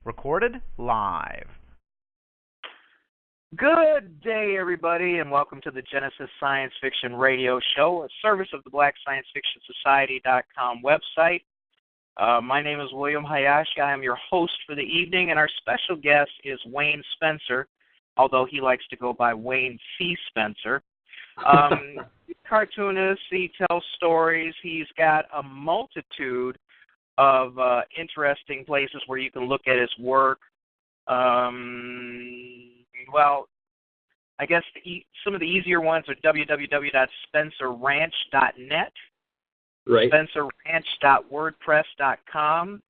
Recorded live. Good day, everybody, and welcome to the Genesis Science Fiction Radio Show, a service of the Black Science Fiction Society.com website. My name is William Hayashi. I am your host for the evening, and our special guest is Wayne Spencer, although he likes to go by Wayne C. Spencer. Cartoonist, he tells stories. He's got a multitude of interesting places where you can look at his work. Well, I guess some of the easier ones are www.spencerranch.net, right? spencerranch.wordpress.com,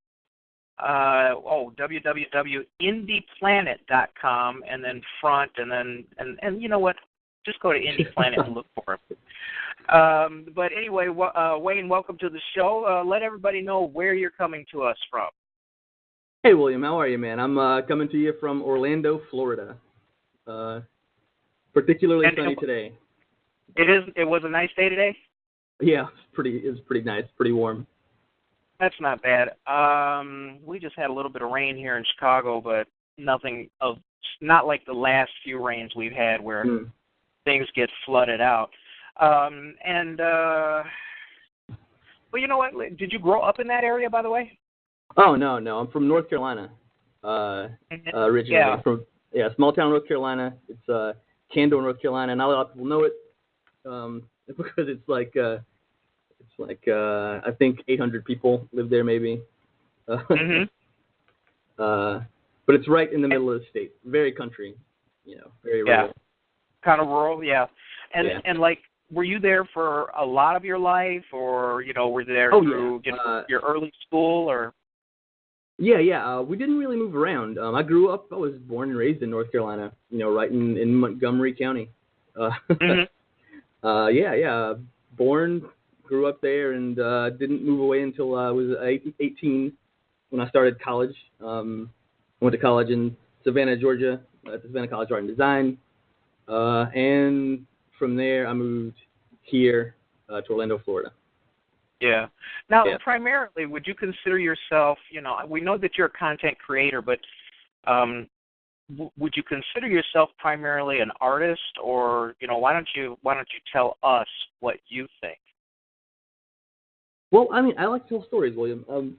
www.indieplanet.com, and then front, and you know what? Just go to Indie Planet and look for it. But anyway, Wayne, welcome to the show. Let everybody know where you're coming to us from. Hey, William, how are you, man? I'm coming to you from Orlando, Florida. Particularly sunny today. It was a nice day today? Yeah, it was pretty nice, pretty warm. That's not bad. We just had a little bit of rain here in Chicago, but not like the last few rains we've had where things get flooded out. Well, you know what? Did you grow up in that area, by the way? Oh, no. I'm from North Carolina, originally. Yeah. From small town North Carolina. It's Candor, North Carolina. Not a lot of people know it because it's like I think 800 people live there, maybe. But it's right in the middle of the state. Very country, very rural. Yeah. Kind of rural, yeah. And like, were you there for a lot of your life, or were you there through your early school, or? Yeah. We didn't really move around. I was born and raised in North Carolina. Right in Montgomery County. Born, grew up there, and didn't move away until I was 18 when I started college. Went to college in Savannah, Georgia, at the Savannah College of Art and Design. And from there, I moved here to Orlando, Florida. Yeah. Now, primarily, would you consider yourself, we know that you're a content creator, but would you consider yourself primarily an artist, or, why don't you tell us what you think? Well, I mean, I like to tell stories, William.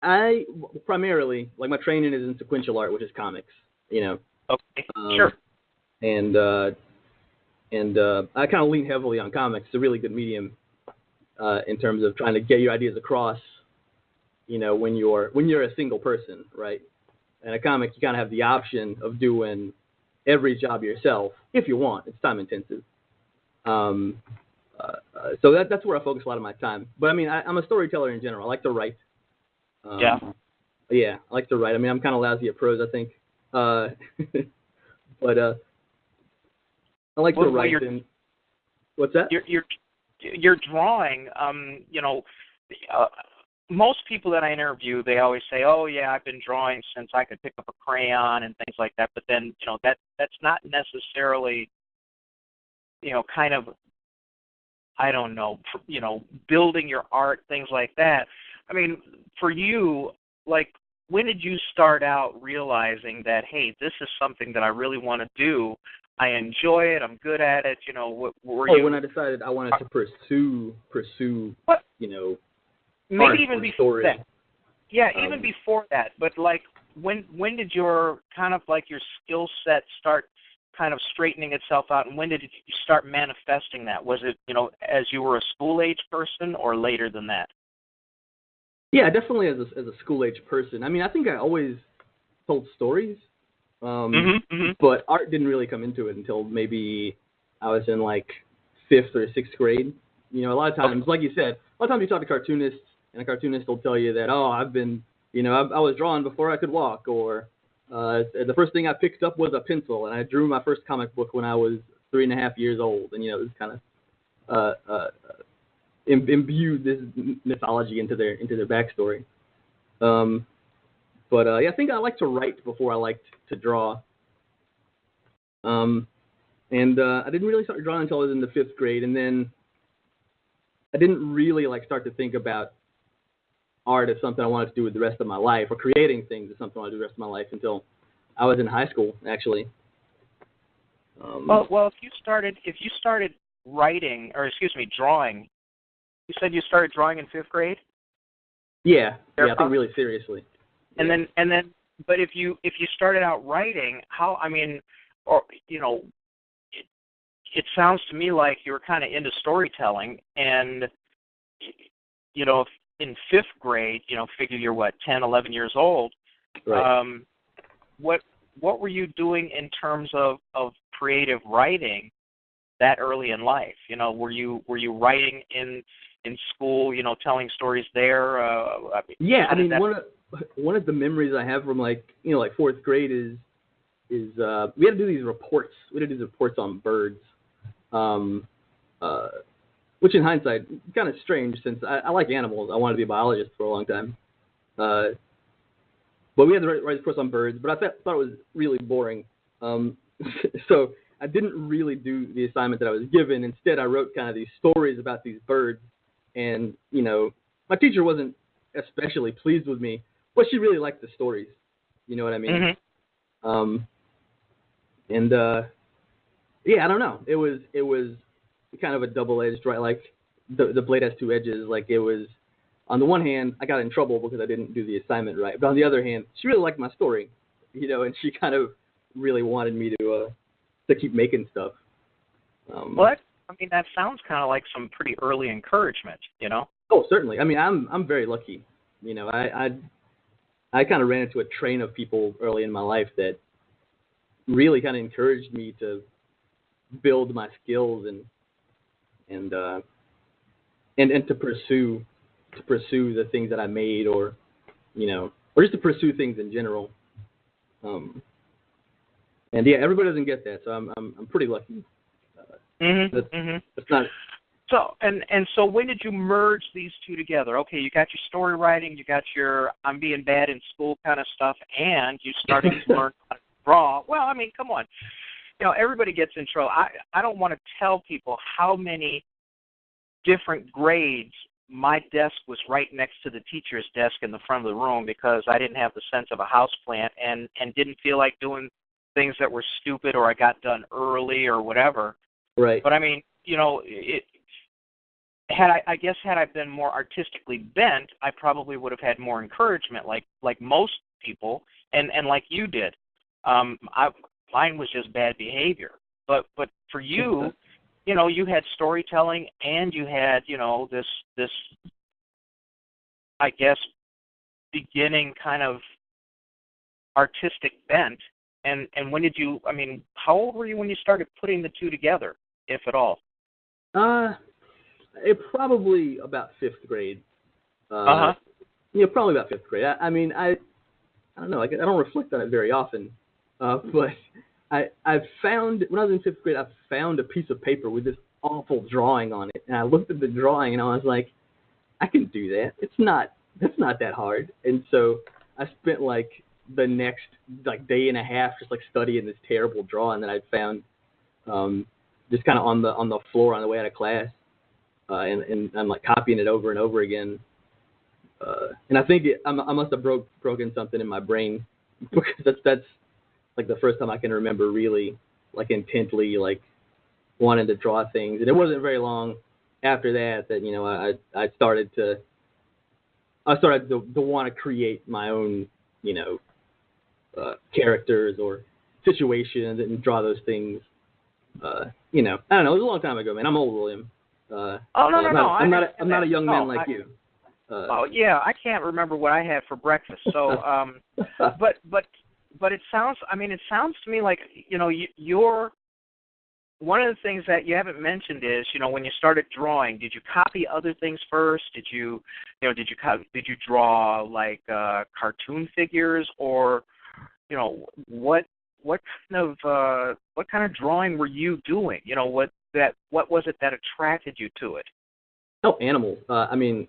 I primarily, my training is in sequential art, which is comics, Okay, sure. And I kind of lean heavily on comics. It's a really good medium in terms of trying to get your ideas across, when you're a single person, right? And a comic, you kind of have the option of doing every job yourself if you want. It's time intensive. So that's where I focus a lot of my time. But I mean, I'm a storyteller in general. I like to write. Yeah, I like to write. I mean, I'm kind of lousy at prose, I think. But I like to write. What's that? You're drawing. Most people that I interview, they always say, "Oh yeah, I've been drawing since I could pick up a crayon and things like that." But then, that's not necessarily, kind of, I don't know, building your art, things like that. I mean, for you, when did you start out realizing that, hey, this is something that I really want to do? I enjoy it. I'm good at it. When I decided I wanted to pursue, what? Maybe even before story. that. Yeah, even before that. But when did your your skill set start kind of straightening itself out, and when did you start manifesting that? Was it as you were a school age person, or later than that? Yeah, definitely as a school age person. I mean, I think I always told stories, but art didn't really come into it until maybe I was in 5th or 6th grade. A lot of times, like you said, a lot of times you talk to cartoonists, and a cartoonist will tell you that, I've been, I was drawing before I could walk, or the first thing I picked up was a pencil, and I drew my first comic book when I was 3.5 years old, and it was kind of imbued this mythology into their backstory. But I think I liked to write before I liked to draw. And I didn't really start drawing until I was in the 5th grade, and then I didn't really start to think about art as something I wanted to do with the rest of my life, or creating things as something I wanted to do the rest of my life until I was in high school, actually. Well, if you started writing, or drawing, you said you started drawing in 5th grade? Yeah, I think really seriously. And then, but if you started out writing, it sounds to me like you were kind of into storytelling, and if in 5th grade, figure you're 10, 11 years old. Right. What were you doing in terms of creative writing that early in life? Were you writing in school? Telling stories there? Yeah, one of the memories I have from 4th grade is we had to do these reports. We had to do these reports on birds, which in hindsight kind of strange since I like animals. I wanted to be a biologist for a long time. But we had to write reports on birds, but I thought it was really boring. So I didn't really do the assignment that I was given. Instead, I wrote kind of these stories about these birds. And, my teacher wasn't especially pleased with me, but she really liked the stories. You know what I mean? Mm-hmm. Yeah, I don't know. It was kind of a double-edged, right? Like the blade has two edges. Like it was, on the one hand, I got in trouble because I didn't do the assignment right. But on the other hand, she really liked my story, and she kind of really wanted me to keep making stuff. That sounds kind of like some pretty early encouragement, Oh, certainly. I'm very lucky. I kind of ran into a train of people early in my life that really kind of encouraged me to build my skills and to pursue the things that I made, or just to pursue things in general. And yeah, everybody doesn't get that, so I'm pretty lucky. That's not. So so when did you merge these two together? Okay, you got your story writing, you got your I'm being bad in school kind of stuff, and you started to learn how to draw. Well, come on. Everybody gets in trouble. I don't want to tell people how many different grades my desk was right next to the teacher's desk in the front of the room because I didn't have the sense of a houseplant and didn't feel like doing things that were stupid or I got done early or whatever. Right. But had I been more artistically bent, I probably would have had more encouragement, like most people, and like you did. Mine was just bad behavior. But for you, you had storytelling and you had this I guess beginning kind of artistic bent. And when did you? How old were you when you started putting the two together, if at all? Probably about 5th grade. Probably about 5th grade. I don't know. I don't reflect on it very often. But I found, when I was in 5th grade, I found a piece of paper with this awful drawing on it, and I looked at the drawing and I was like, I can do that. That's not that hard. And so I spent the next day and a half just studying this terrible drawing that I'd found, just kind of on the floor on the way out of class. And I'm copying it over and over again, and I think I must have broken something in my brain, because that's the first time I can remember really intently wanting to draw things. And it wasn't very long after that I started to want to create my own characters or situations and draw those things. I don't know. It was a long time ago, man. I'm old, William. No. I'm not a young man like you. Yeah, I can't remember what I had for breakfast. So, but it sounds. It sounds to me like you're. One of the things that you haven't mentioned is when you started drawing, did you copy other things first? Did you draw cartoon figures, or what kind of drawing were you doing? What was it that attracted you to it? Oh, animals. When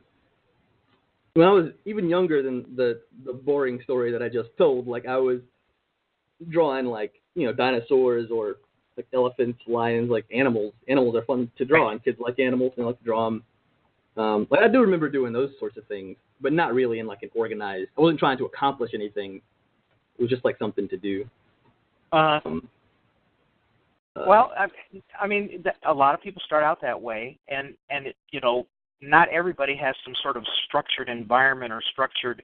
I was even younger than the boring story that I just told, I was drawing dinosaurs or elephants, lions, animals. Animals are fun to draw, and kids like animals and they like to draw them. Like I do remember doing those sorts of things, but not really in like an organized. I wasn't trying to accomplish anything. It was just like something to do. Well, I mean, a lot of people start out that way, and you know, not everybody has some sort of structured environment or structured,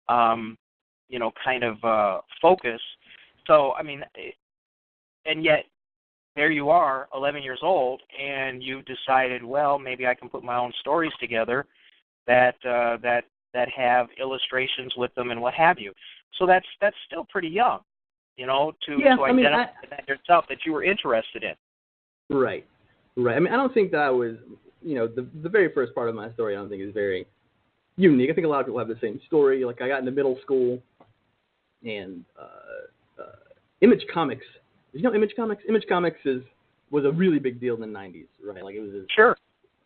you know, kind of focus. So, I mean, and yet there you are, 11 years old, and you've decided, well, maybe I can put my own stories together that have illustrations with them and what have you. So that's still pretty young, you know, to identify that yourself that you were interested in. Right. I mean, I don't think that was, you know, the very first part of my story I don't think is very unique. I think a lot of people have the same story. Like I got into middle school, and Image Comics. Did you know Image Comics? Image Comics was a really big deal in the 90s, right? Like it was Sure.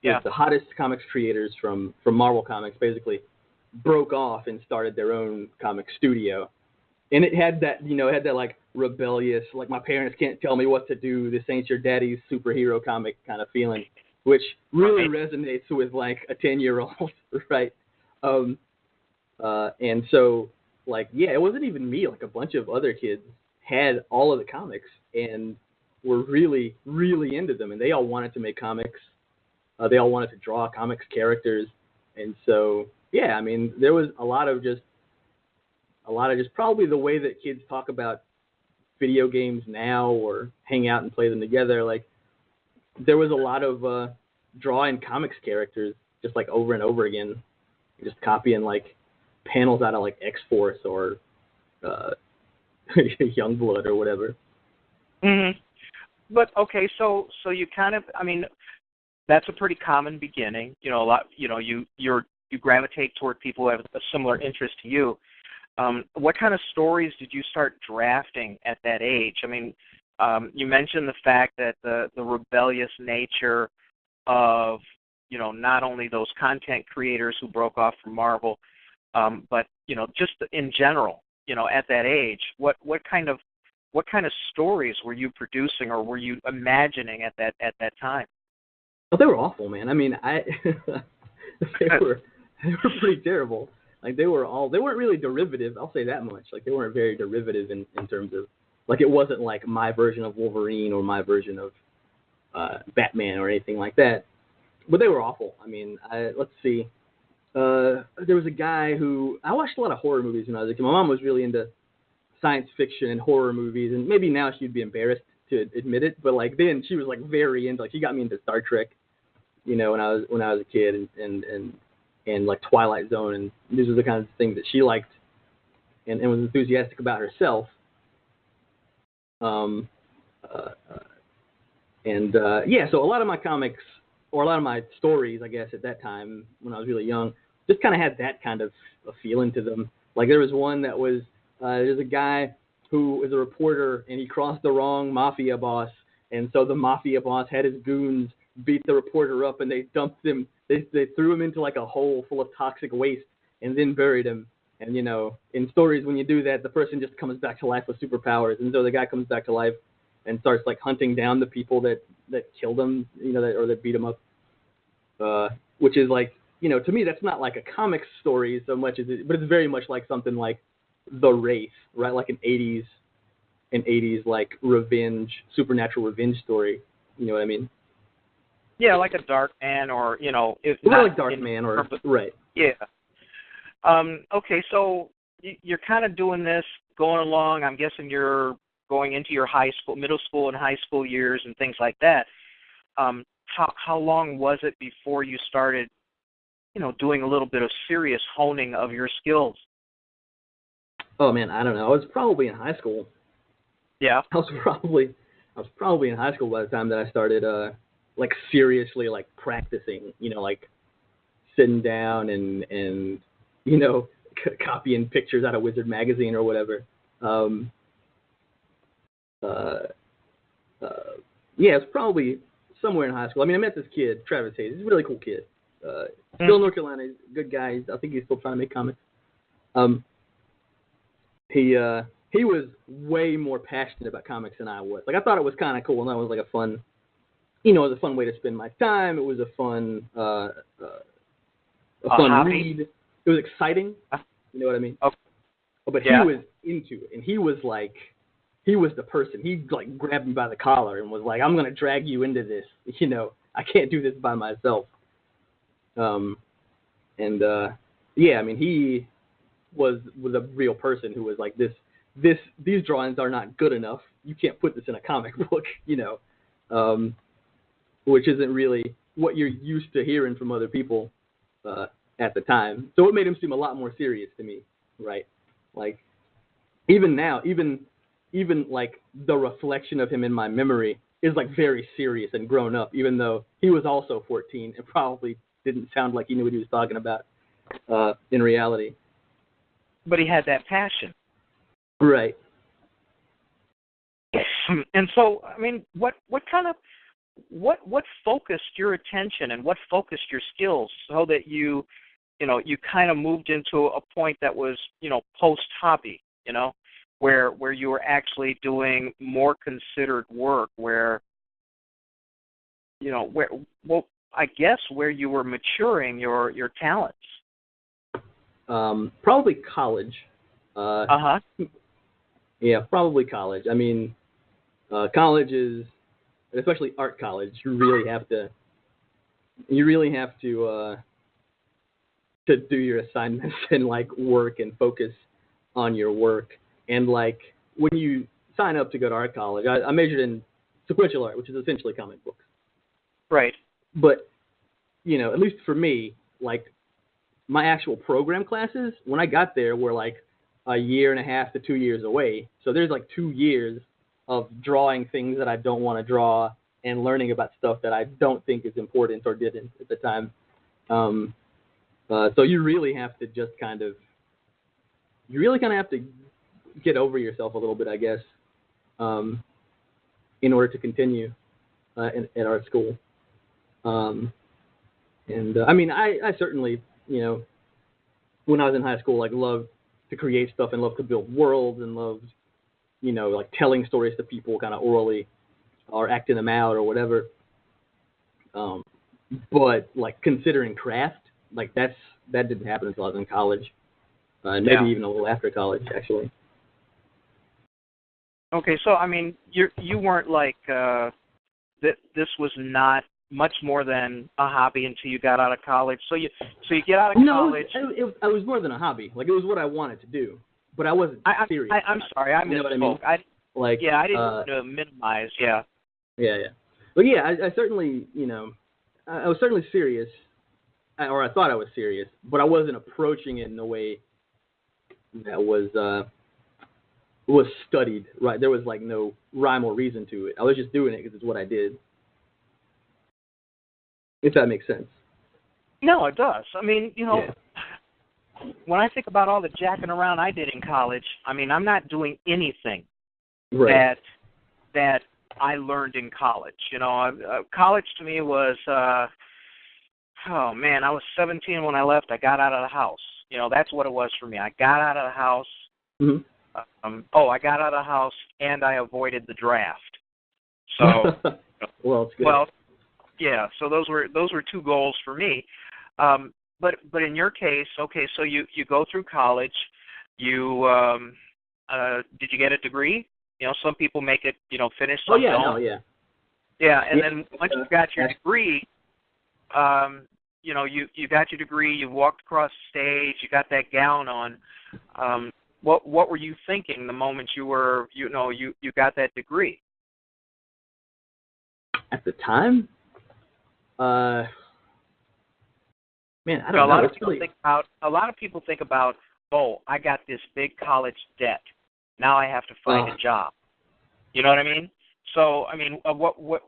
Yeah. The hottest comics creators from Marvel Comics basically broke off and started their own comic studio. And it had that, you know, like rebellious, like my parents can't tell me what to do, this ain't your daddy's superhero comic kind of feeling, which really resonates with like a 10-year-old, right? And so, like, yeah, it wasn't even me. Like a bunch of other kids had all of the comics and were really, really into them. And they all wanted to make comics. They all wanted to draw comics characters. And so, yeah, I mean, there was a lot of just probably the way that kids talk about video games now or hang out and play them together. Like there was a lot of drawing comics characters just like over and over again, just copying like panels out of like X-Force or Youngblood or whatever. Mm-hmm. But okay, so you kind of, I mean, that's a pretty common beginning. You know, a lot. You know, you gravitate toward people who have a similar interest to you. What kind of stories did you start drafting at that age? I mean, you mentioned the fact that the rebellious nature of, you know, not only those content creators who broke off from Marvel, but, you know, just in general, you know, at that age, what kind of stories were you producing or were you imagining at that time? Well, they were awful, man. I mean, they were pretty terrible. Like they weren't really derivative. I'll say that much. Like they weren't very derivative in terms of, like it wasn't like my version of Wolverine or my version of Batman or anything like that. But they were awful. I mean, let's see. There was a guy who, I watched a lot of horror movies when I was a kid. My mom was really into science fiction and horror movies, and maybe now she'd be embarrassed to admit it, but like then she was like very into, like she got me into Star Trek, you know, when I was a kid, and like Twilight Zone, and these are the kinds of things that she liked and was enthusiastic about herself. Yeah, so a lot of my comics, or a lot of my stories, I guess, at that time when I was really young, just kind of had that kind of a feeling to them. Like there was one that was, there's a guy who is a reporter, and he crossed the wrong mafia boss, and so the mafia boss had his goons beat the reporter up, and they dumped him. They threw him into like a hole full of toxic waste, and then buried him. And you know, in stories, when you do that, the person just comes back to life with superpowers, and so the guy comes back to life and starts like hunting down the people that killed him, you know, or that beat him up. Which is like, you know, to me, that's not like a comic story so much as it, but it's very much like something like The Wraith, right? Like an 80s like revenge, supernatural revenge story. You know what I mean? Yeah, like a Darkman, or you know, if not not like Darkman, or right. Yeah. Okay, so you're kind of doing this, going along. I'm guessing you're going into your high school, middle school, and high school years, and things like that. How long was it before you started, you know, doing a little bit of serious honing of your skills? Oh man, I don't know. I was probably in high school. Yeah. I was probably in high school by the time that I started like seriously like practicing, you know, like sitting down and you know, copying pictures out of Wizard magazine or whatever. Yeah, it's probably somewhere in high school. I mean, I met this kid, Travis Hayes. He's a really cool kid. Still in North Carolina. He's a good guy. I think he's still trying to make comics. He was way more passionate about comics than I was. Like, I thought it was kind of cool, and that was like a fun, you know, it was a fun way to spend my time. It was a fun a fun hobby? read. It was exciting. You know what I mean? Okay. But Yeah. he was into it, and he was the person. He like grabbed me by the collar and was like, "I'm gonna drag you into this. You know, I can't do this by myself." Yeah, I mean, he was a real person who was like, these drawings are not good enough. You can't put this in a comic book, you know, which isn't really what you're used to hearing from other people at the time. So it made him seem a lot more serious to me, right? Like, even now, even like the reflection of him in my memory is like very serious and grown up, even though he was also 14 and probably didn't sound like he knew what he was talking about in reality. But he had that passion. Right. And so, I mean, what focused your attention and what focused your skills so that you kind of moved into a point that was, post-hobby, where you were actually doing more considered work, where you were maturing your talents? Probably college. Yeah, probably college. I mean, college is, especially art college, you really have to to do your assignments and like work and focus on your work. And like when you sign up to go to art college, I majored in sequential art, which is essentially comic books. Right. But, at least for me, like my actual program classes, when I got there, were like a year and a half to 2 years away. So there's like 2 years of drawing things that I don't want to draw and learning about stuff that I don't think is important or didn't at the time. So you really have to just have to get over yourself a little bit, I guess, in order to continue at art school. I mean, I certainly, when I was in high school, like loved to create stuff and loved to build worlds and loved, like telling stories to people kind of orally or acting them out or whatever. But like considering craft, like that didn't happen until I was in college, maybe even a little after college, actually. Okay, so I mean, you weren't like this was not much more than a hobby until you got out of college. So you get out of college. No, it was more than a hobby. Like it was what I wanted to do, but I wasn't serious. I'm sorry, I misspoke. You know what I mean? I didn't want to minimize. Yeah. Yeah. But yeah, I certainly, I was certainly serious, or I thought I was serious, but I wasn't approaching it in a way that was studied. Right? There was like no rhyme or reason to it. I was just doing it because it's what I did. If that makes sense. No, it does. I mean, when I think about all the jacking around I did in college, I mean, I'm not doing anything that I learned in college. College to me was, I was 17 when I left. I got out of the house. That's what it was for me. I got out of the house. Mm-hmm. I got out of the house and I avoided the draft. So, well, it's good. Well, yeah. So those were 2 goals for me. But in your case, okay, so you go through college. You did you get a degree? Some people make it, finish. Some don't. No, yeah. Yeah, and then once you got your degree, you got your degree. You walked across the stage. You got that gown on. What were you thinking the moment you got that degree? At the time, man, I don't know. A lot of people think about, oh, I got this big college debt. Now I have to find a job. You know what I mean? So, I mean,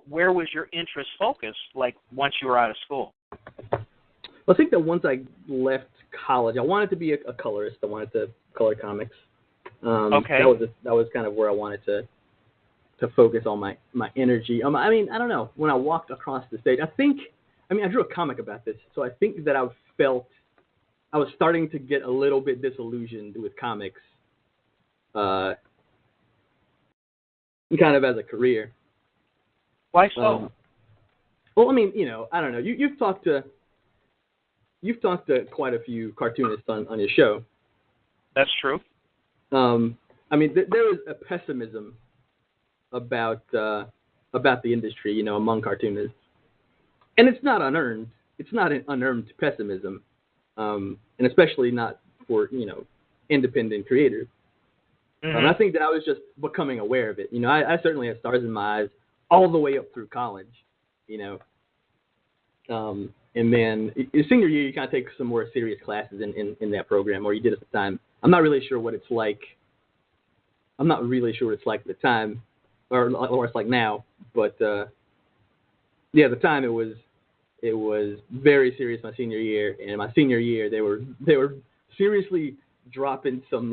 where was your interest focused, like, once you were out of school? Well, I think that once I left college, I wanted to be a colorist. I wanted to color comics. Okay. That was kind of where I wanted to focus all my energy. I mean, I don't know. When I walked across the stage, I drew a comic about this, so I think that I was starting to get a little bit disillusioned with comics, kind of as a career. Why so? Well, I mean, I don't know. You've talked to you've talked to quite a few cartoonists on your show. That's true. I mean, there is a pessimism about the industry, among cartoonists, and it's not unearned. It's not an unearned pessimism, and especially not for independent creators. Mm-hmm. I think that I was just becoming aware of it. I certainly had stars in my eyes all the way up through college. And then in senior year, you kind of take some more serious classes in that program, or you did at the time. I'm not really sure what it's like. I'm not really sure what it's like at the time, or it's like now. But at the time it was very serious my senior year, and my senior year they were seriously dropping some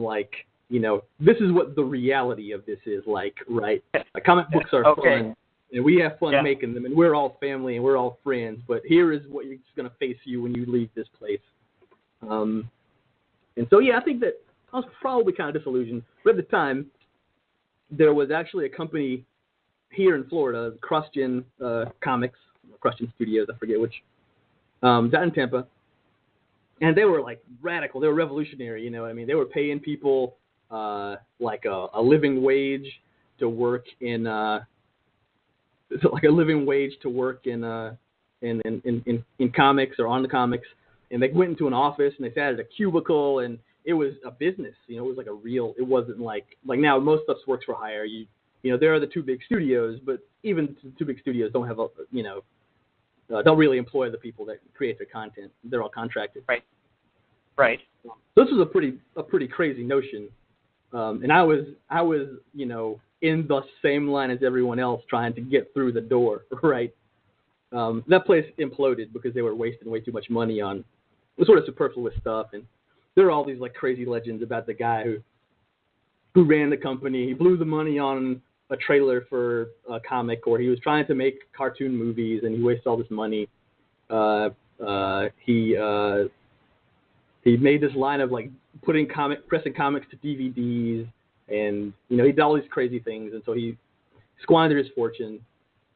this is what the reality of this is like, right? Comic books are fun. And we have fun making them, and we're all family, and we're all friends. But here is what you're going to face you when you leave this place. And so, I think that I was probably kind of disillusioned. But at the time, there was actually a company here in Florida, CrossGen Comics, CrossGen Studios, I forget which, down in Tampa. And they were radical. They were revolutionary. I mean, they were paying people a living wage to work in. A living wage to work in comics or on the comics, and they went into an office and they sat at a cubicle, and it was a business. It was like a real. It wasn't like now most stuff works for hire. There are the two big studios, but even the two big studios don't have don't really employ the people that create their content. They're all contracted. Right. This was a pretty crazy notion, and I was in the same line as everyone else trying to get through the door, right? That place imploded because they were wasting way too much money on sort of superfluous stuff. And there are all these crazy legends about the guy who ran the company. He blew the money on a trailer for a comic, or he was trying to make cartoon movies and he wasted all this money. He made this line of pressing comics to DVDs. And, he did all these crazy things, and so he squandered his fortune,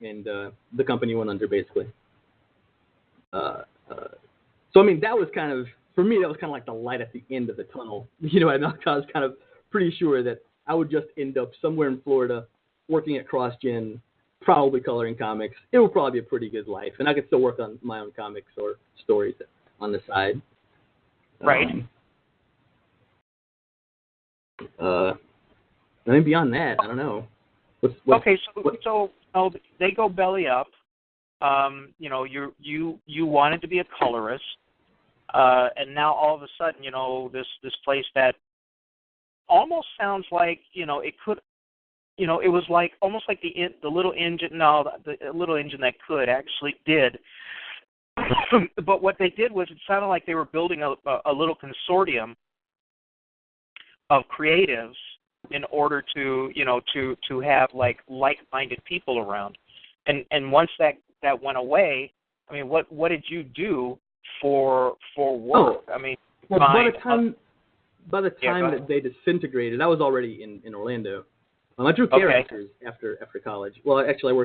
and the company went under, basically. So, I mean, that was kind of, for me, that was kind of like the light at the end of the tunnel. I was kind of pretty sure that I would just end up somewhere in Florida working at CrossGen, probably coloring comics. It would probably be a pretty good life, and I could still work on my own comics or stories on the side. Right. I mean, beyond that, I don't know. So they go belly up. You wanted to be a colorist, and now all of a sudden, this place that almost sounds like it could, it was almost like the little engine. No, the little engine that could actually did. But what they did was it sounded like they were building a little consortium of creatives in order to have like-minded people around, and once that went away, I mean, what did you do for work? I mean, by the time that they disintegrated, I was already in Orlando. I drew characters after college. Well, actually, I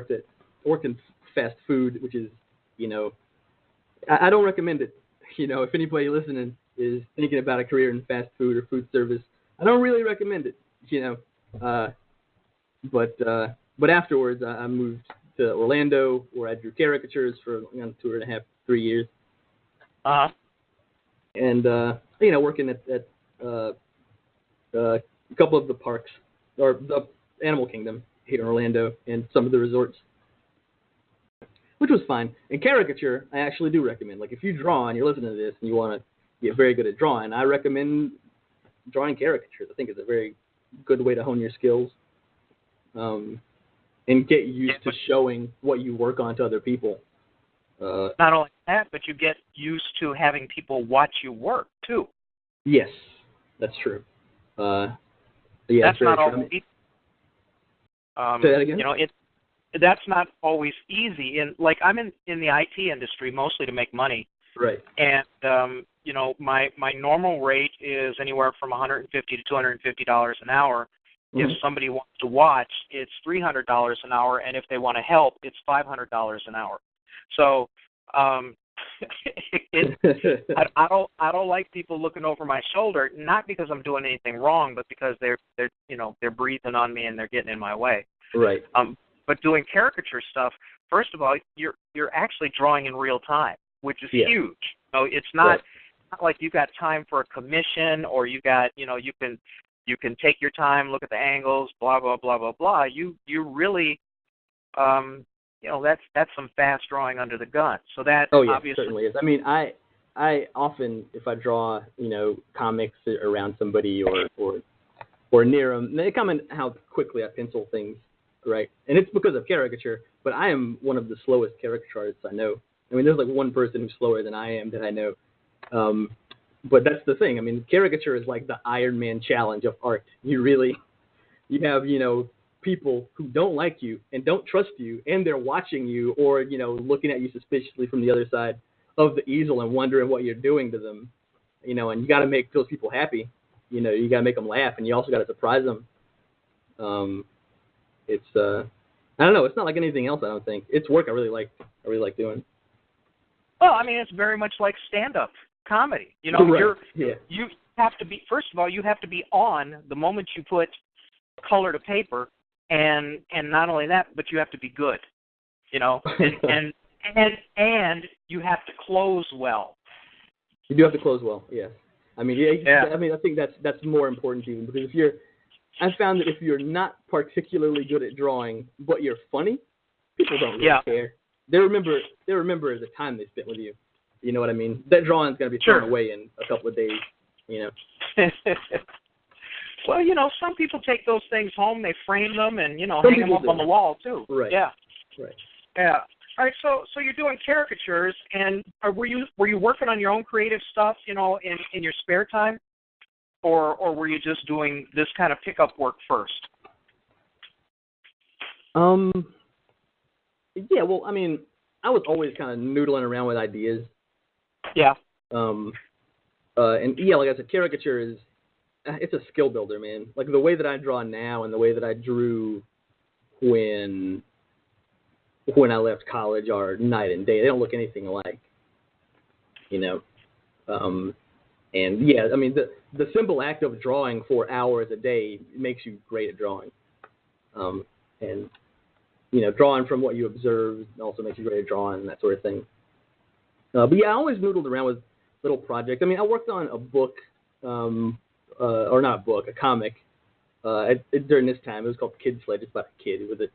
worked in fast food, which is I don't recommend it. If anybody listening is thinking about a career in fast food or food service, I don't really recommend it. But afterwards, I moved to Orlando, where I drew caricatures for 2.5, 3 years. And working at a couple of the parks, or the Animal Kingdom here in Orlando, and some of the resorts, which was fine. And caricature, I actually do recommend. If you draw and you're listening to this and you want to get very good at drawing, I recommend drawing caricatures. I think it's a very good way to hone your skills, and get used to showing what you work on to other people. Not only that, but you get used to having people watch you work too. Yes, that's true. That's not always easy. Say that again? That's not always easy. And I'm in the IT industry mostly to make money. Right. And my normal rate is anywhere from $150 to $250 an hour. Mm-hmm. If somebody wants to watch, it's $300 an hour, and if they want to help, it's $500 an hour. So I don't like people looking over my shoulder, not because I'm doing anything wrong, but because they're breathing on me and they're getting in my way. Right. But doing caricature stuff, first of all, you're actually drawing in real time, which is huge. It's not like you got time for a commission, or you got you can take your time, look at the angles, blah blah blah blah blah. You really that's some fast drawing under the gun. So that obviously certainly is. I mean, I often, if I draw comics around somebody or near them, they comment how quickly I pencil things, right? And it's because of caricature, but I am one of the slowest caricature artists I know. I mean, there's like one person who's slower than I am that I know. But that's the thing. I mean, caricature is like the Iron Man challenge of art. You have, people who don't like you and don't trust you, and they're watching you or, looking at you suspiciously from the other side of the easel and wondering what you're doing to them, and you got to make those people happy. You got to make them laugh, and you also got to surprise them. It's, I don't know. It's not like anything else, I don't think. It's work I really like doing. Well, I mean, it's very much like stand-up comedy. You have to be, first of all, you have to be on the moment you put color to paper, and not only that, but you have to be good, and you have to close well. You do have to close well, yes. I mean, I mean, I think that's more important even, because I found that if you're not particularly good at drawing, but you're funny, people don't really care. They remember the time they spent with you. You know what I mean? That drawing's going to be thrown away in a couple of days, Well, some people take those things home, they frame them, and, hang them up on the wall, too. Right. Yeah. Right. Yeah. All right, so you're doing caricatures, and were you working on your own creative stuff, in your spare time? Or were you just doing this kind of pickup work first? Yeah, well, I mean, I was always kind of noodling around with ideas. Yeah. And like I said, caricature it's a skill builder, man. Like the way that I draw now and the way that I drew when I left college are night and day. They don't look anything alike, And yeah, I mean, the simple act of drawing for hours a day makes you great at drawing. And drawing from what you observe also makes you great at drawing and that sort of thing. But yeah, I always noodled around with little projects. I mean, I worked on a book, or not a book, a comic. During this time, it was called Kid Sledge. It's about a kid with a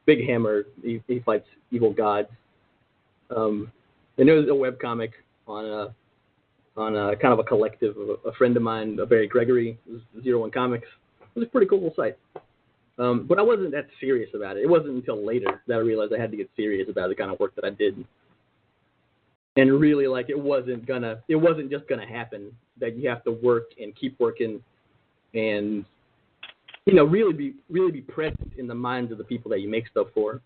big hammer. He fights evil gods. And it was a web comic on a kind of a collective of a friend of mine, Barry Gregory, it was 01 Comics. It was a pretty cool little site. But I wasn't that serious about it. It wasn't until later that I realized I had to get serious about the kind of work that I did. And really, like, it wasn't just gonna happen. That you have to work and keep working, and really be present in the minds of the people that you make stuff for.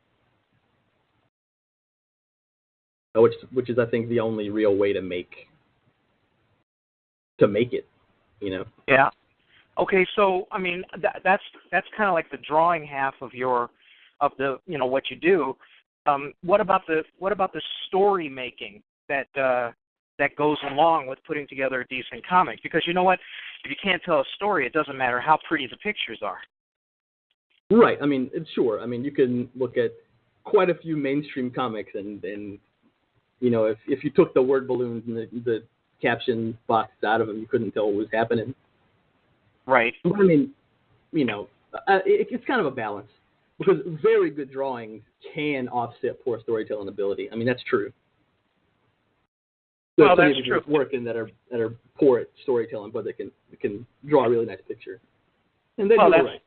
Which is, I think, the only real way to make it. Yeah. Okay, so I mean that's kind of like the drawing half of what you do. What about the story making that goes along with putting together a decent comic? Because you know what, if you can't tell a story, it doesn't matter how pretty the pictures are. Right. I mean, sure. I mean, you can look at quite a few mainstream comics, and if you took the word balloons and the caption box out of them, you couldn't tell what was happening. Right. But I mean, it's kind of a balance, because very good drawings can offset poor storytelling ability. I mean, that's true. Well, that's true. Working that are poor at storytelling, but they can draw a really nice picture. And then you're right.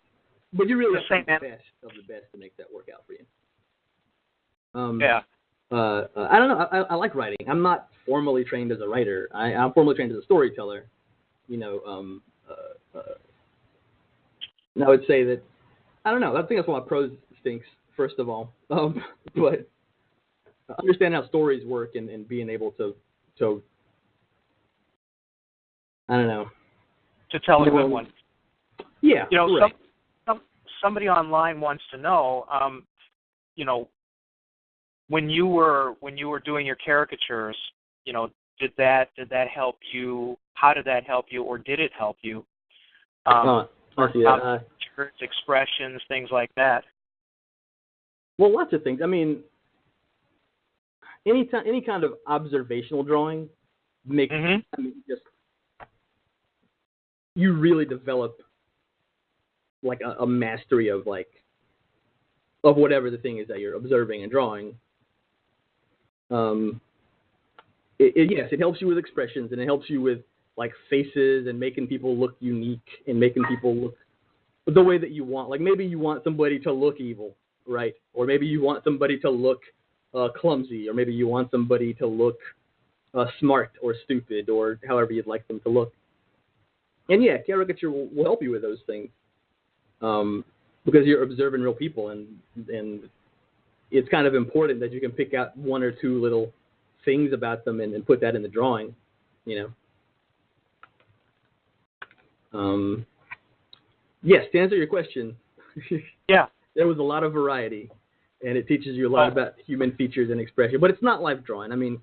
But you really have to be the best of the best to make that work out for you. Yeah. I don't know. I like writing. I'm not formally trained as a writer. I'm formally trained as a storyteller. And I would say that, I don't know. I think that's why my prose stinks, first of all. But understanding how stories work and being able to I don't know. To tell a good one. Yeah. Right. Somebody online wants to know, when you were doing your caricatures, did that help you? How did that help you, or did it help you? Expressions, things like that. Well, lots of things. I mean, any kind of observational drawing makes you really develop like a mastery of whatever the thing is that you're observing and drawing. Yes, it helps you with expressions, and it helps you with like faces and making people look unique and making people look the way that you want. Like maybe you want somebody to look evil, right? Or maybe you want somebody to look clumsy, or maybe you want somebody to look smart or stupid, or however you'd like them to look. And yeah, caricature will help you with those things, because you're observing real people, and it's kind of important that you can pick out one or two little things about them and put that in the drawing, Yes, to answer your question, yeah, there was a lot of variety, and it teaches you a lot about human features and expression. But it's not life drawing. I mean,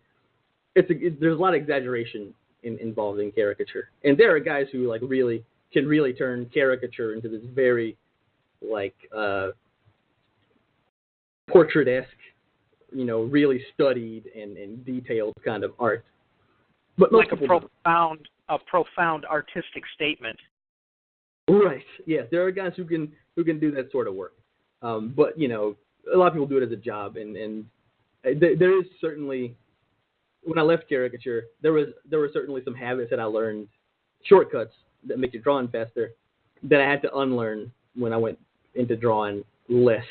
there's a lot of exaggeration involved in caricature, and there are guys who can really turn caricature into this very portrait-esque, really studied and detailed kind of art. But like a profound artistic statement. Right. Yes, there are guys who can do that sort of work. But a lot of people do it as a job, and there is certainly, when I left caricature, there were certainly some habits that I learned, shortcuts that make you drawing faster, that I had to unlearn when I went into drawing less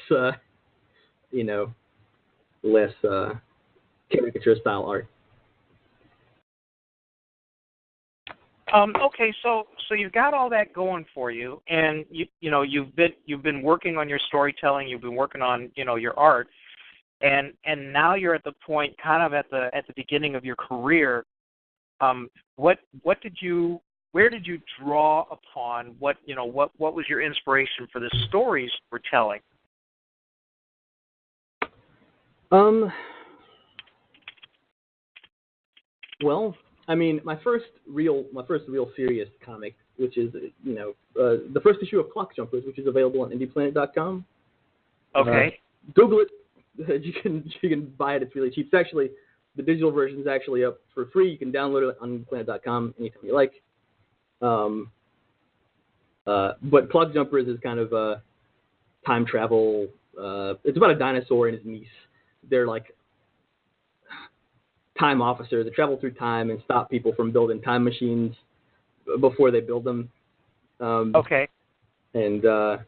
caricature style art. Okay, so you've got all that going for you, and you've been working on your storytelling, you've been working on your art, and now you're at the point kind of at the beginning of your career. Where did you draw upon? What was your inspiration for the stories you were telling? Well, I mean, my first real serious comic, which is the first issue of Clock Jumpers, which is available on indieplanet.com. Okay. Google it. You can buy it. It's really cheap. It's actually, the digital version is actually up for free. You can download it on indieplanet.com anytime you like. But Clock Jumpers is kind of a time travel. It's about a dinosaur and his niece. They're like time officers that travel through time and stop people from building time machines before they build them. Okay. And I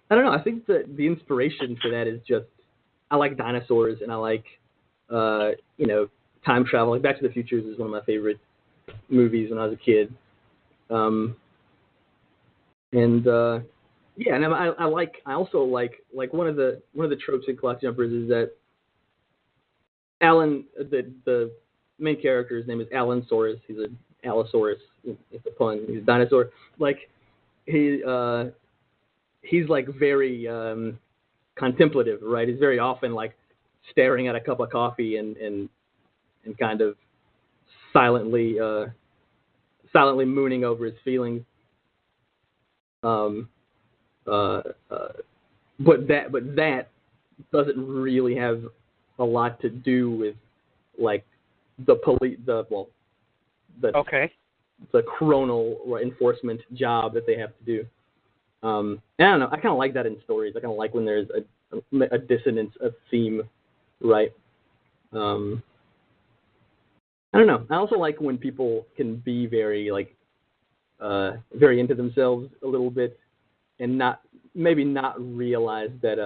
don't know. I think that the inspiration for that is just, I like dinosaurs, and I like time travel. Like Back to the Future is one of my favorite movies when I was a kid. Yeah, and I also like one of the tropes in Clock Jumpers is that Alan, the main character's name is Alan Saurus. He's an Allosaurus. It's a pun. He's a dinosaur. Like he's like very contemplative, right? He's very often like staring at a cup of coffee and kind of silently mooning over his feelings. But that doesn't really have a lot to do with like the chronal or enforcement job that they have to do. I don't know. I kind of like that in stories. I kind of like when there's a dissonance of theme, right? I don't know. I also like when people can be very very into themselves a little bit, and not realize that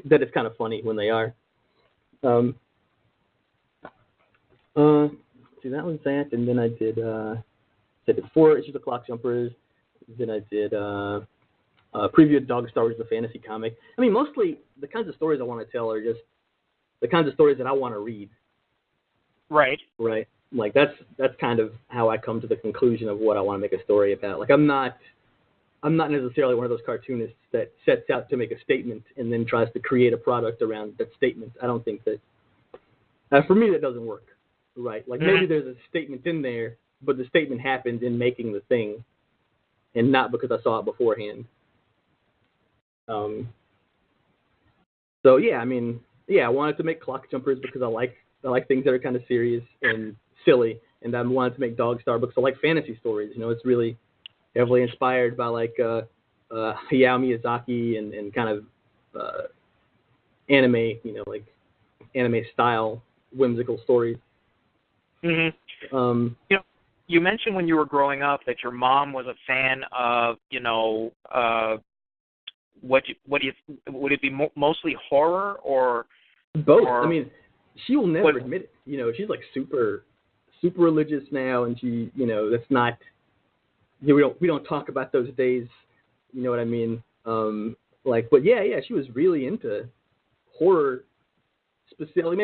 that it's kind of funny when they are. See, that was that, and then I did 4 issues of Clock Jumpers. Then I did preview of Dog Star Wars, the fantasy comic. I mean, mostly the kinds of stories I want to tell are just the kinds of stories that I want to read. Right. Right. Like that's kind of how I come to the conclusion of what I want to make a story about. Like I'm not I'm not necessarily one of those cartoonists that sets out to make a statement and then tries to create a product around that statement. I don't think that, for me, that doesn't work, right? Like maybe there's a statement in there, but the statement happened in making the thing and not because I saw it beforehand. So yeah, I mean, yeah, I wanted to make Clock Jumpers because I like things that are kind of serious and silly, and I wanted to make Dog Star because I like fantasy stories. You know, it's really heavily inspired by like Hayao Miyazaki and kind of anime, you know, like anime style whimsical stories. Mm-hmm. You know, you mentioned when you were growing up that your mom was a fan of, you know, would it be mostly horror or both? Or, I mean, she will never admit it. You know, she's like super religious now, and she, you know, that's not. You know, we don't talk about those days. You know what I mean? Like, but yeah, she was really into horror, specifically,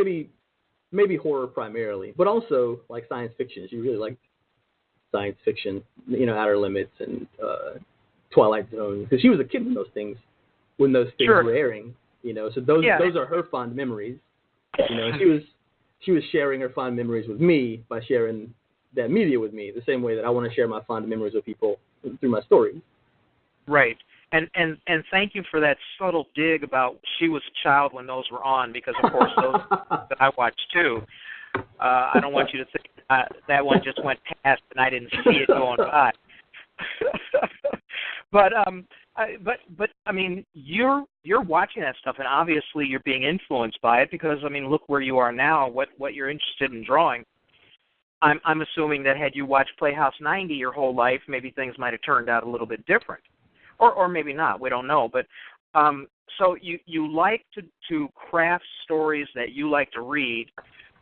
maybe horror primarily, but also like science fiction. She really liked science fiction, you know, Outer Limits and Twilight Zone, because she was a kid when those things sure. were airing, you know. So those are her fond memories. You know, she was sharing her fond memories with me by sharing that media with me, the same way that I want to share my fond memories with people through my stories. Right. And thank you for that subtle dig about she was a child when those were on, because of course those that I watched too. I don't want you to think that one just went past and I didn't see it going by. But I mean, you're watching that stuff, and obviously you're being influenced by it, because I mean, look where you are now. What you're interested in drawing. I'm assuming that had you watched Playhouse 90 your whole life, maybe things might have turned out a little bit different, or maybe not. We don't know. But so you like to craft stories that you like to read,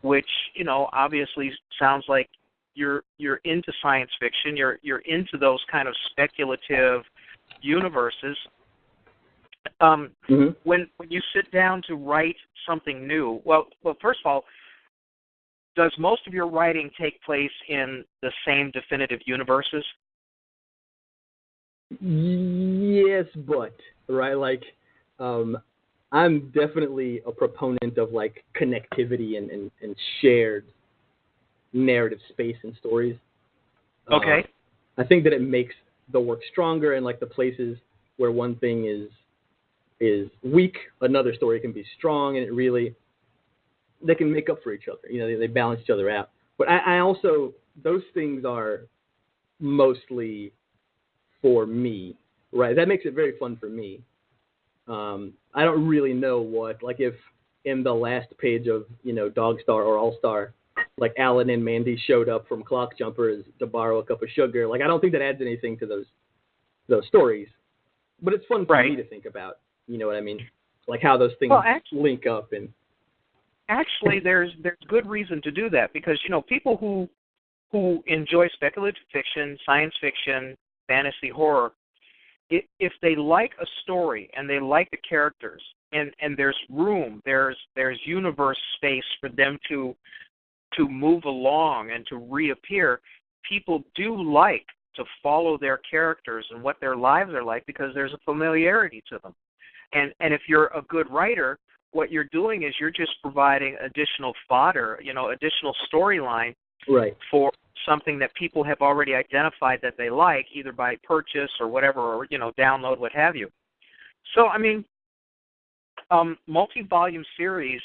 which, you know, obviously sounds like you're into science fiction. You're into those kind of speculative universes. When you sit down to write something new, well, first of all, does most of your writing take place in the same definitive universes? Yes, but right, like I'm definitely a proponent of like connectivity and shared narrative space in stories. Okay. I think that it makes the work stronger, and like the places where one thing is weak, another story can be strong, and they can make up for each other. You know, they balance each other out. But I also, those things are mostly for me, right? That makes it very fun for me. I don't really know what, like if in the last page of, you know, Dog Star or All Star, like Alan and Mandy showed up from Clock Jumpers to borrow a cup of sugar. Like, I don't think that adds anything to those stories. But it's fun for me to think about. You know what I mean? Like how those things link up. And actually, there's good reason to do that, because, you know, people who enjoy speculative fiction, science fiction, fantasy, horror, if they like a story and they like the characters, and there's room, there's universe space for them to move along and to reappear, people do like to follow their characters and what their lives are like, because there's a familiarity to them. And if you're a good writer, what you're doing is you're just providing additional fodder, you know, additional storyline for something that people have already identified that they like, either by purchase or whatever, or, you know, download, what have you. So, I mean, multi-volume series,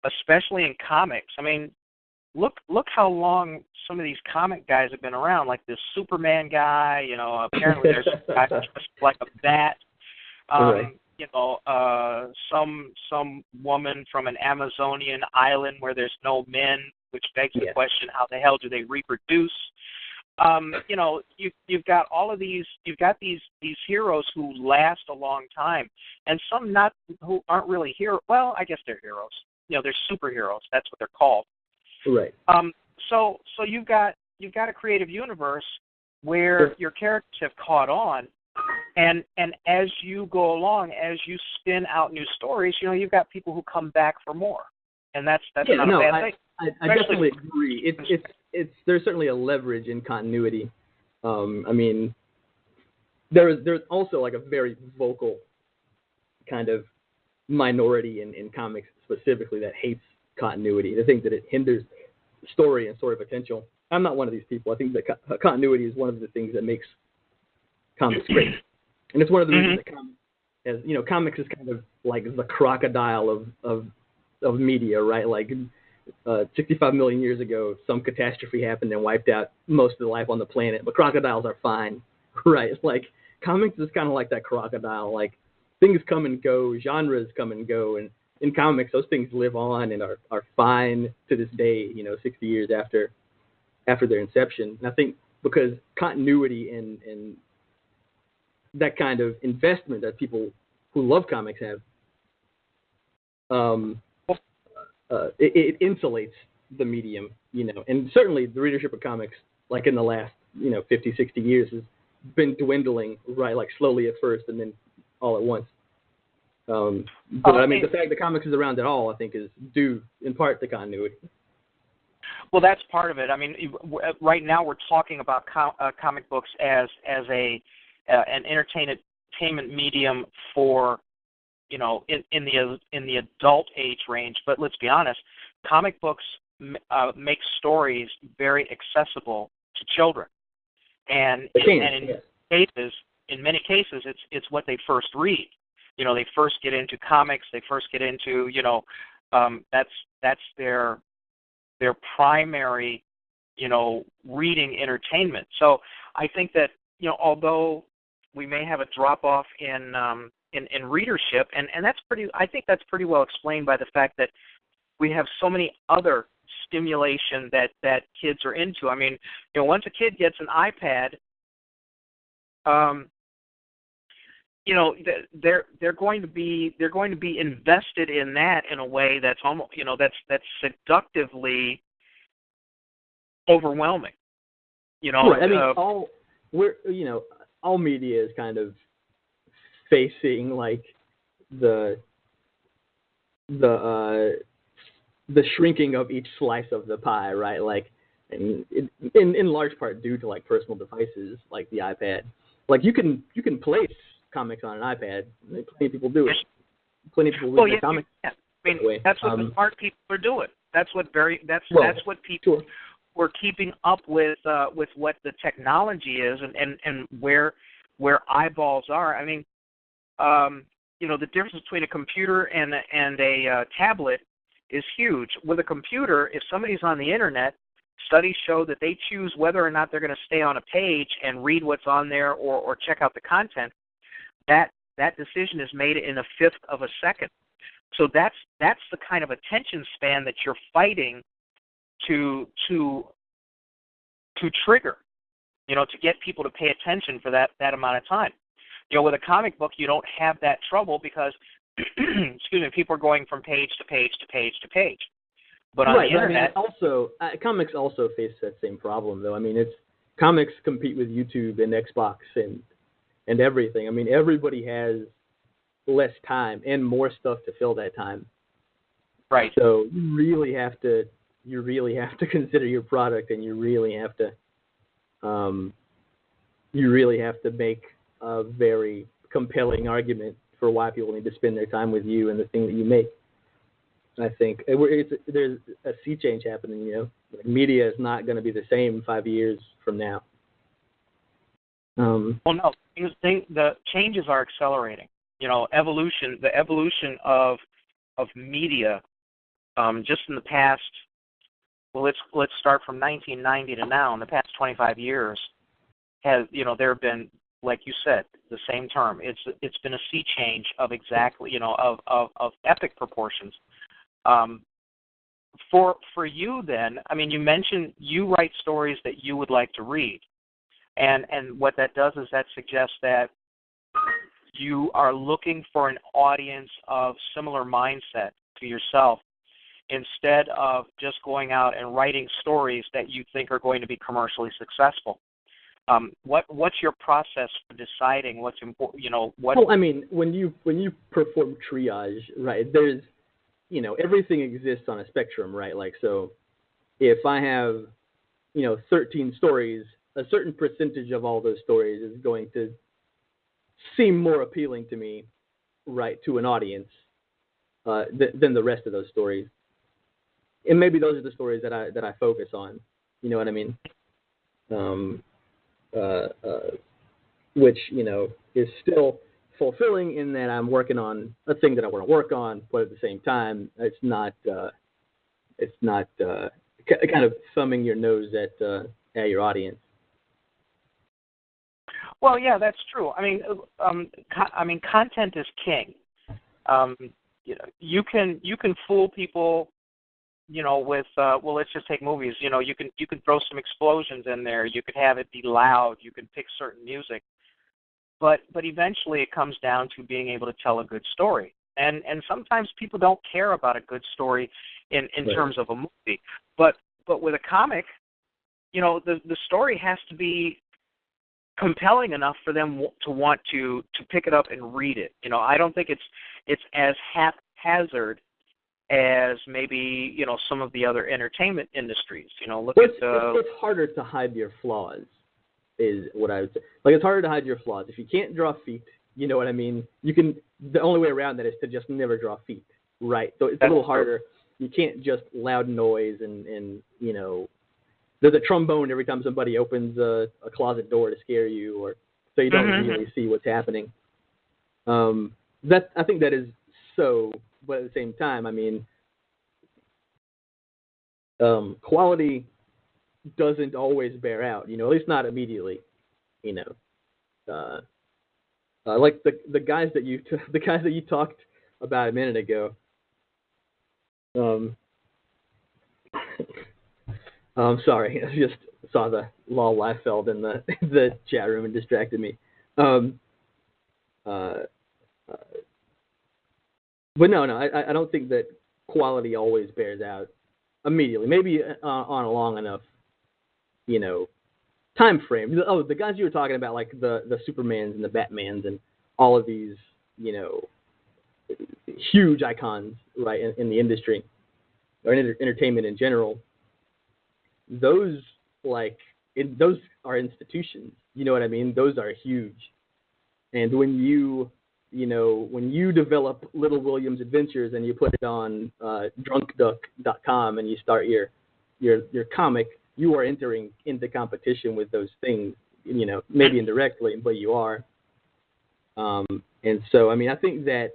especially in comics, I mean, look how long some of these comic guys have been around, like this Superman guy, you know, apparently there's a guy dressed like a bat. You know, some woman from an Amazonian island where there's no men, which begs the question, how the hell do they reproduce? You know, you've got all of these. You've got these heroes who last a long time, and some who aren't really heroes. Well, I guess they're heroes. You know, they're superheroes. That's what they're called. Right. So you've got a creative universe where your characters have caught on. And as you go along, as you spin out new stories, you know, you've got people who come back for more, and that's not a bad thing. I definitely agree. It's there's certainly a leverage in continuity. I mean, there's also like a very vocal kind of minority in comics specifically that hates continuity. They think that it hinders story and story potential. I'm not one of these people. I think that continuity is one of the things that makes comics great, and it's one of the reasons that comics is kind of like the crocodile of media, right? Like 65 million years ago, some catastrophe happened and wiped out most of the life on the planet, but crocodiles are fine, right? Like comics is kind of like that crocodile. Like things come and go, genres come and go, and in comics, those things live on and are fine to this day, 60 years after their inception. And I think because continuity and that kind of investment that people who love comics have, it insulates the medium, and certainly the readership of comics, like in the last, 50, 60 years, has been dwindling, right, like slowly at first and then all at once. But I mean, the fact that comics is around at all, I think, is due in part to continuity. Well, that's part of it. I mean, right now we're talking about comic books as an entertainment medium for, in the adult age range. But let's be honest, comic books make stories very accessible to children, and in many cases, it's what they first read. They first get into comics. They first get into, that's their primary, reading entertainment. So I think that, although we may have a drop off in readership, and I think that's pretty well explained by the fact that we have so many other stimulation that kids are into. I mean, once a kid gets an iPad, they're going to be invested in that in a way that's almost, that's seductively overwhelming. Right. I mean, all media is kind of facing like the shrinking of each slice of the pie, right? Like, and in large part due to like personal devices like the iPad. Like you can place comics on an iPad. Plenty of people do it. Plenty of people read comics. Yeah. I mean, that's what the smart people are doing. That's what people were keeping up with what the technology is and where eyeballs are. I mean, the difference between a computer and a tablet is huge. With a computer, if somebody's on the internet, studies show that they choose whether or not they're going to stay on a page and read what's on there or check out the content. That decision is made in a fifth of a second. So that's the kind of attention span that you're fighting to trigger, to get people to pay attention for that amount of time. With a comic book, you don't have that trouble because, people are going from page to page to page to page. But on the internet, comics also face that same problem, though. I mean, comics compete with YouTube and Xbox and everything. I mean, everybody has less time and more stuff to fill that time. Right. So you really have to consider your product, and you really have to make a very compelling argument for why people need to spend their time with you and the thing that you make. I think there's a sea change happening. Media is not going to be the same 5 years from now. Well, no, the changes are accelerating. The evolution of media, just in the past. Well, let's start from 1990 to now. In the past 25 years, there have been, like you said, the same term. It's been a sea change of exactly, of epic proportions. For you then, I mean, you mentioned you write stories that you would like to read, and what that does is that suggests that you are looking for an audience of similar mindset to yourself, instead of just going out and writing stories that you think are going to be commercially successful. What's your process for deciding what's important? Well, I mean, when you perform triage, right? There's, everything exists on a spectrum, right? Like, so if I have, 13 stories, a certain percentage of all those stories is going to seem more appealing to me, right, to an audience than the rest of those stories. And maybe those are the stories that I focus on. You know what I mean? Which, you know, is still fulfilling in that I'm working on a thing that I want to work on, but at the same time, it's not kind of thumbing your nose at your audience. Well, yeah, that's true. I mean, content is king. You know, you can fool people, you know, with well, let's just take movies. You know, you can throw some explosions in there. You could have it be loud. You can pick certain music, but eventually it comes down to being able to tell a good story. And sometimes people don't care about a good story in Right. terms of a movie, but with a comic, you know, the story has to be compelling enough for them to want to pick it up and read it. You know, I don't think it's as haphazard as maybe, you know, some of the other entertainment industries. You know, It's harder to hide your flaws, is what I would say. Like, it's harder to hide your flaws. If you can't draw feet, you know what I mean? You can. The only way around that is to just never draw feet, right? So it's a little harder. You can't just loud noise and you know, there's a trombone every time somebody opens a closet door to scare you, or so you don't really see what's happening. I think that is so, but at the same time, I mean, quality doesn't always bear out, you know, at least not immediately, you know. Like the guys that you talked about a minute ago. I'm sorry, I just saw the Lol Liefeld in the chat room and distracted me. But no, I don't think that quality always bears out immediately. Maybe on a long enough, you know, time frame. Oh, the guys you were talking about, like the Supermans and the Batmans and all of these, you know, huge icons, right, in the industry or in entertainment in general. Those those are institutions. You know what I mean? Those are huge. And when you develop Little William's Adventures and you put it on drunkduck.com and you start your comic, you are entering into competition with those things, you know, maybe indirectly, but you are. And so, I mean, I think that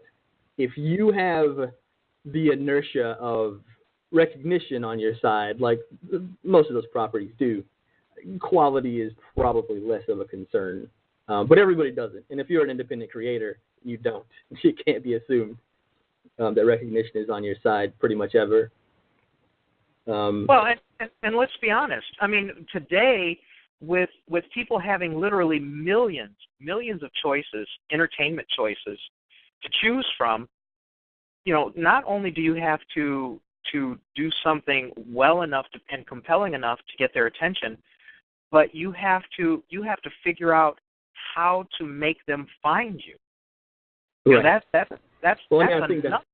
if you have the inertia of recognition on your side, like most of those properties do, quality is probably less of a concern. But everybody doesn't. And if you're an independent creator, you don't. It can't be assumed that recognition is on your side pretty much ever. Well, and let's be honest. I mean, today, with people having literally millions of choices, entertainment choices to choose from, you know, not only do you have to do something well enough and compelling enough to get their attention, but you have to figure out how to make them find you. Right. You know, that's I think another